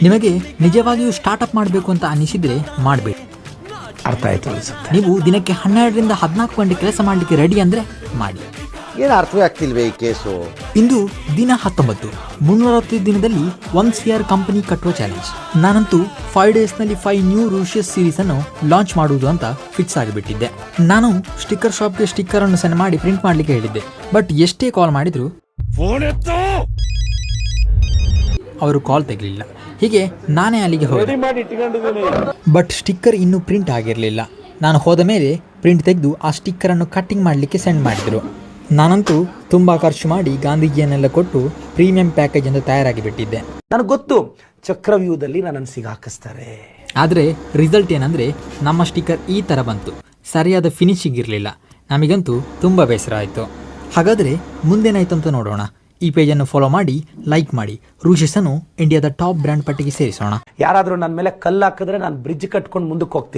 ನಿಮಗೆ ನಿಜವಾಗಿಯೂ ಸ್ಟಾರ್ಟ್ಅಪ್ ಮಾಡಬೇಕು ಅಂತ ಅನಿಸಿದ್ರೆ ಮಾಡಬೇಡಿ. ಅರ್ಥ ಆಯ್ತು ಅನ್ಸುತ್ತೆ. ನೀವು ದಿನಕ್ಕೆ 12ರಿಂದ 14 ಗಂಟೆ ಕೆಲಸ ಮಾಡಲಿಕ್ಕೆ ರೆಡಿ ಅಂದರೆ ಮಾಡಿ. ಏನು ಅರ್ಥವೇ ಆಗ್ತಿಲ್ವೇ ಈ ಕೇಸು? ಇಂದು ದಿನ 19, 365 ದಿನದಲ್ಲಿ 1 CR ಕಂಪನಿ ಕಟ್ಟುವ ಚಾಲೆಂಜ್. ನಾನಂತೂ 5 ಡೇಸ್ನಲ್ಲಿ 5 ನ್ಯೂ ರೂಷಿಯಸ್ ಸೀರೀಸ್ ಅನ್ನು ಲಾಂಚ್ ಮಾಡುವುದು ಅಂತ ಫಿಕ್ಸ್ ಆಗಿಬಿಟ್ಟಿದ್ದೆ. ನಾನು ಸ್ಟಿಕ್ಕರ್ ಶಾಪ್ಗೆ ಸ್ಟಿಕ್ಕರ್ ಅನ್ನು ಸೆಂಡ್ ಮಾಡಿ ಪ್ರಿಂಟ್ ಮಾಡಲಿಕ್ಕೆ ಹೇಳಿದ್ದೆ. ಬಟ್ ಎಷ್ಟೇ ಕಾಲ್ ಮಾಡಿದ್ರು ಅವರು ಕಾಲ್ ತೆಗಲಿಲ್ಲ. ಹೀಗೆ ನಾನೇ ಅಲ್ಲಿಗೆ ಹೋದೆ. ಬಟ್ ಸ್ಟಿಕ್ಕರ್ ಇನ್ನೂ ಪ್ರಿಂಟ್ ಆಗಿರಲಿಲ್ಲ. ನಾನು ಹೋದ ಮೇಲೆ ಪ್ರಿಂಟ್ ತೆಗೆದು ಆ ಸ್ಟಿಕ್ಕರನ್ನು ಕಟ್ಟಿಂಗ್ ಮಾಡಲಿಕ್ಕೆ ಸೆಂಡ್ ಮಾಡಿದರು. ನಾನಂತೂ ತುಂಬ ಖರ್ಚು ಮಾಡಿ ಗಾಂಧೀಜಿಯನ್ನೆಲ್ಲ ಕೊಟ್ಟು ಪ್ರೀಮಿಯಂ ಪ್ಯಾಕೇಜ್ ಅಂತ ತಯಾರಾಗಿ ಬಿಟ್ಟಿದ್ದೆ. ನನಗೆ ಗೊತ್ತು ಚಕ್ರವ್ಯೂಹದಲ್ಲಿ ನನ್ನನ್ನು ಸಿಗಾಕಿಸ್ತಾರೆ. ಆದರೆ ರಿಸಲ್ಟ್ ಏನಂದರೆ ನಮ್ಮ ಸ್ಟಿಕ್ಕರ್ ಈ ಥರ ಬಂತು. ಸರಿಯಾದ ಫಿನಿಶಿಂಗ್ ಇರಲಿಲ್ಲ. ನಮಗಂತೂ ತುಂಬ ಬೇಸರ ಆಯಿತು. ಹಾಗಾದರೆ ಮುಂದೇನಾಯ್ತು ಅಂತ ನೋಡೋಣ. ಈ ಪೇಜನ್ನು ಫಾಲೋ ಮಾಡಿ, ಲೈಕ್ ಮಾಡಿ. ರೂಷಿಯಸ್ ಅನ್ನು ಇಂಡಿಯಾದ ಟಾಪ್ ಬ್ರ್ಯಾಂಡ್ ಪಟ್ಟಿಗೆ ಸೇರಿಸೋಣ. ಯಾರಾದರೂ ನನ್ನ ಮೇಲೆ ಕಲ್ಲು ಹಾಕಿದ್ರೆ ನಾನು ಬ್ರಿಡ್ಜ್ ಕಟ್ಕೊಂಡು ಮುಂದಕ್ಕೆ ಹೋಗ್ತೀನಿ.